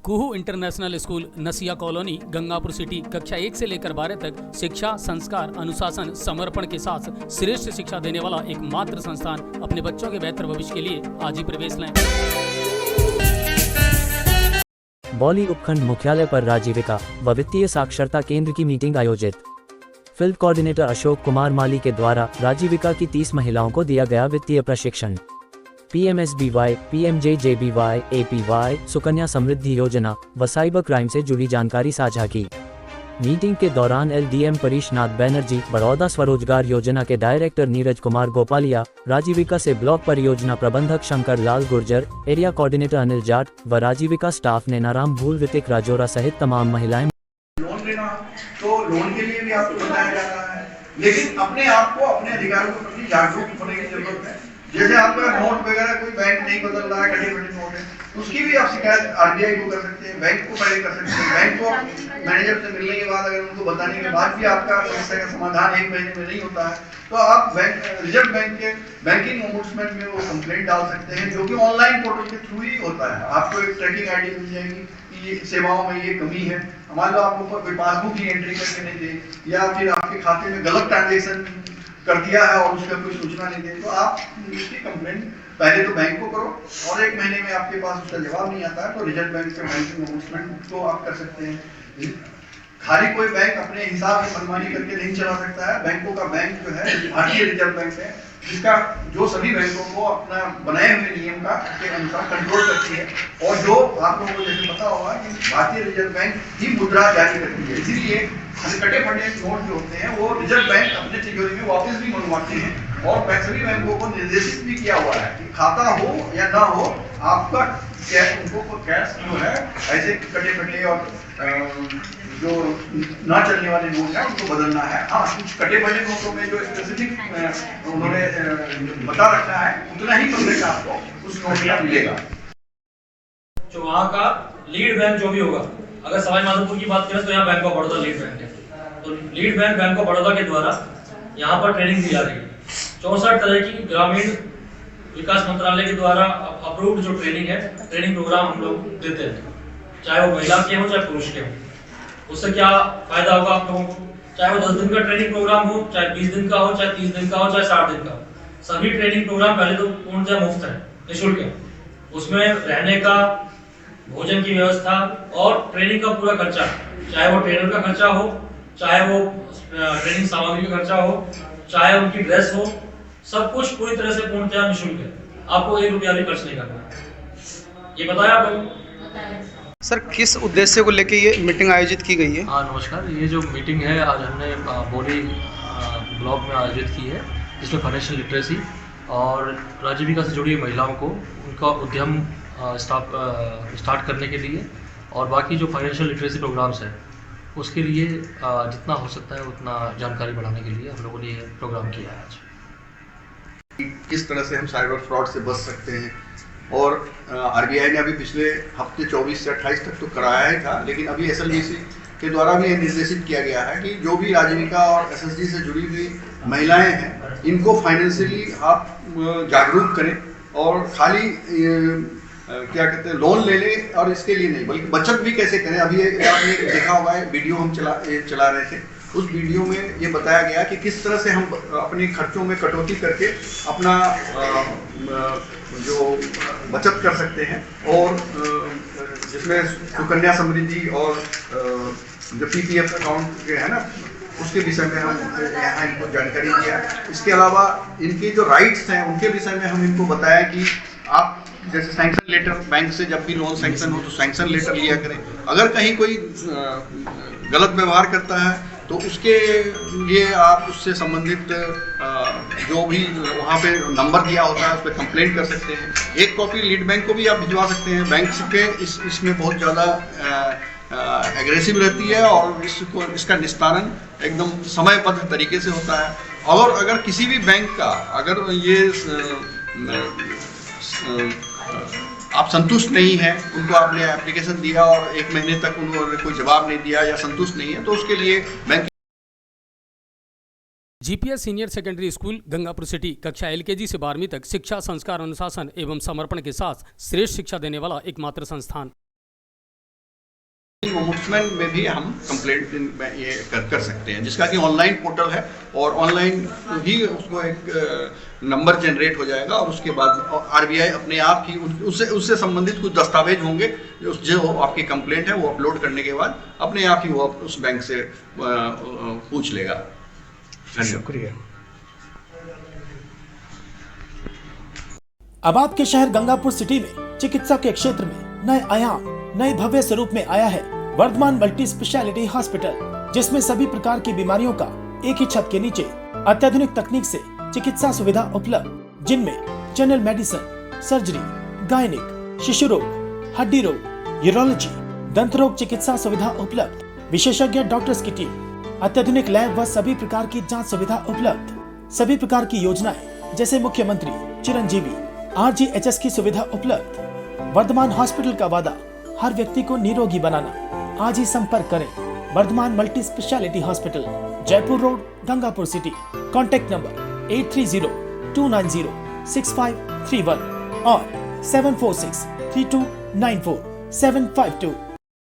कुहू international school नसिया colony Gangapur city कक्षा 1 से लेकर 12 तक शिक्षा, संस्कार, अनुशासन, समर्पण के साथ श्रेष्ठ शिक्षा देने वाला एकमात्र संस्थान। अपने बच्चों के बेहतर भविष्य के लिए आज ही प्रवेश लें। बौली उपखंड मुख्यालय पर राजीविका व वित्तीय साक्षरता केंद्र की मीटिंग आयोजित। फील्ड कोऑर्डिनेटर अशोक कुमार माली के द्वारा राजीविका की 30 महिलाओं को दिया गया वित्तीय प्रशिक्षण। PMSBY, PMJJBY, APY, Sukanya Samriddhi योजना व साइबर क्राइम से जुड़ी जानकारी साझा की। मीटिंग के दौरान LDM परीशनाथ बैनर्जी, बड़ौदा स्वरोजगार योजना के डायरेक्टर नीरज कुमार गोपालिया, राजीविका से ब्लॉक परियोजना प्रबंधक शंकर लाल गुर्जर, एरिया कोऑर्डिनेटर अनिल जाट व राजीविका स्टाफ ने नाराम भूल वितिक राजोरा सहित तमाम महिलाएं। लोन लेना तो लोन के लिए भी आपको बताया जा रहा है, लेकिन अपने आप को अपने अधिकारों के प्रति जागरूक होने की जरूरत है। जैसे आपका नोट वगैरह कोई बैंक नहीं बदल रहा है, कटे-फटे नोट है, उसकी भी आप शिकायत RBI को कर सकते हैं, बैंक को पहले कर सकते हैं। बैंक को मैनेजर से मिलने के बाद अगर उनको बताने के बाद भी आपका समस्या का समाधान 1 महीने में नहीं होता है, तो आप रिजर्व बैंक के बैंकिंग ओम्बुड्समैन में वो कंप्लेंट डाल सकते हैं, जो कि ऑनलाइन पोर्टल के थ्रू ही होता है। आपको एक ट्रैकिंग ID मिल जाएगी कि ये सेवाओं में ये कमी है। मान लो आपको कोई पासबुक ही एंट्री करके नहीं दे या फिर आपके खाते में गलत ट्रांजेक्शन कर दिया है और उसका कोई सूचना नहीं दे, तो आप उसकी कंप्लेंट पहले तो बैंक को करो और 1 महीने में आपके पास उसका जवाब नहीं आता है तो रिजर्व बैंक के बैंकिंग ओम्बुड्समैन को आप कर सकते हैं। खाली कोई बैंक अपने हिसाब से मनमानी करके नहीं चला सकता है। बैंकों का बैंक जो है भारतीय रिजर्व बैंक है, जिसका जो सभी बैंकों को अपना बनाए हुए नियम का के अनुसार कंट्रोल करती है। और जो आप लोगों को जैसे पता होगा कि भारतीय रिजर्व बैंक ही मुद्रा जारी करती है, इसीलिए कटे फटे नोट जो होते हैं वो रिजर्व बैंक अपने तिजोरी में वापस भी मंगवाते हैं। और सभी बैंकों को निर्देशित भी किया हुआ है कि खाता हो या ना हो, आपका कैश उनको कैश जो है ऐसे कटे फटे और जो ना चलने वाले नोट है उनको बदलना है। हाँ, कुछ कटे फटे नोटों में जो स्पेसिफिक उन्होंने बता रखा है उतना ही परसेंट आपको उस नोट का मिलेगा। जो वहाँ का लीड बैंक जो भी होगा, अगर सवाई माधोपुर की बात करें तो यहाँ bank of Baroda lead bank है। तो लीड बैंक ऑफ बड़ौदा के द्वारा यहाँ पर ट्रेनिंग दी जा रही है। 64 तरह की ग्रामीण विकास मंत्रालय के द्वारा अप्रूव्ड जो ट्रेनिंग है, ट्रेनिंग प्रोग्राम हम लोग देते हैं, चाहे वो महिला के हो चाहे पुरुष के हो। उससे क्या फायदा होगा आप लोगों को? चाहे वो 10 दिन का ट्रेनिंग प्रोग्राम हो, चाहे 20 दिन का हो, चाहे 30 दिन का हो, चाहे 60 दिन का हो, सभी ट्रेनिंग प्रोग्राम पहले तो पूर्णतः मुफ्त है, निःशुल्क है। उसमें रहने का, भोजन की व्यवस्था और ट्रेनिंग का पूरा खर्चा, चाहे वो ट्रेनर का खर्चा हो, चाहे वो ट्रेनिंग सामग्री का खर्चा हो, चाहे उनकी ड्रेस हो, सब कुछ पूरी तरह से पूर्णतः निःशुल्क है। आपको 1 रुपया भी खर्च नहीं करना। ये बताया आपको? सर, किस उद्देश्य को लेके ये मीटिंग आयोजित की गई है? हाँ नमस्कार, ये जो मीटिंग है आज हमने बौली ब्लॉक में आयोजित की है, जिसमें फाइनेंशियल लिटरेसी और राजीविका से जुड़ी महिलाओं को उनका उद्यम स्टार्ट करने के लिए और बाकी जो फाइनेंशियल लिटरेसी प्रोग्राम्स हैं उसके लिए जितना हो सकता है उतना जानकारी बढ़ाने के लिए हम लोगों ने ये प्रोग्राम किया है आज। किस तरह से हम साइबर फ्रॉड से बच सकते हैं। और RBI ने अभी पिछले हफ्ते 24 से 28 तक तो कराया ही था, लेकिन अभी SLGC के द्वारा भी निर्देशित किया गया है कि जो भी राजीविका और SSG से जुड़ी हुई महिलाएं हैं, इनको फाइनेंशियली आप जागरूक करें और खाली क्या कहते हैं लोन ले ले और इसके लिए नहीं, बल्कि बचत भी कैसे करें। अभी आपने देखा होगा वीडियो हम चला रहे थे, उस वीडियो में ये बताया गया कि किस तरह से हम अपने खर्चों में कटौती करके अपना जो बचत कर सकते हैं। और जिसमें सुकन्या समृद्धि और जो PPF अकाउंट के है ना, उसके विषय में हम यहाँ इनको जानकारी दिया। इसके अलावा इनके जो राइट्स हैं उनके विषय में हम इनको बताया कि आप जैसे सैंक्शन लेटर, बैंक से जब भी लोन सैंक्शन हो तो सैंक्शन लेटर लिया करें। अगर कहीं कोई गलत व्यवहार करता है तो उसके लिए आप उससे संबंधित जो भी वहाँ पे नंबर दिया होता है उस पर कंप्लेंट कर सकते हैं। एक कॉपी लीड बैंक को भी आप भिजवा सकते हैं। बैंक के इसमें बहुत ज़्यादा एग्रेसिव रहती है और इसका निस्तारण एकदम समयबद्ध तरीके से होता है। और अगर किसी भी बैंक का अगर ये आप संतुष्ट नहीं है, उनको आपने एप्लीकेशन दिया और 1 महीने तक उन्होंने कोई जवाब नहीं दिया या संतुष्ट नहीं है, तो उसके लिए bank GPS senior secondary school Gangapur city कक्षा LKG से 12वीं तक शिक्षा, संस्कार, अनुशासन एवं समर्पण के साथ श्रेष्ठ शिक्षा देने वाला एकमात्र संस्थान। ओम्बुड्समैन में भी हम कंप्लेंट ये कर सकते हैं, जिसका कि ऑनलाइन पोर्टल है और ऑनलाइन ही उसको एक नंबर जनरेट हो जाएगा और उसके बाद आरबीआई अपने आप ही उससे संबंधित कुछ दस्तावेज होंगे जो आपकी कंप्लेंट है वो अपलोड करने के बाद अपने आप ही वो उस बैंक से पूछ लेगा। शुक्रिया। अब आपके शहर गंगापुर सिटी में चिकित्सा के क्षेत्र में नए आयाम, नए भव्य स्वरूप में आया है वर्धमान मल्टी स्पेशलिटी हॉस्पिटल, जिसमें सभी प्रकार की बीमारियों का एक ही छत के नीचे अत्याधुनिक तकनीक से चिकित्सा सुविधा उपलब्ध, जिनमें जनरल मेडिसिन, सर्जरी, गायनिक, शिशु रोग, हड्डी रोग, यूरोलॉजी, दंत रोग चिकित्सा सुविधा उपलब्ध, विशेषज्ञ डॉक्टर्स की टीम, अत्याधुनिक लैब व सभी प्रकार की जांच सुविधा उपलब्ध, सभी प्रकार की योजनाएं जैसे मुख्यमंत्री चिरंजीवी RGHS की सुविधा उपलब्ध। वर्धमान हॉस्पिटल का वादा हर व्यक्ति को निरोगी बनाना। आज ही संपर्क करें Vardhaman multi speciality hospital, Jaipur road, Gangapur city. Contact number 8302906531 और 7463294 752।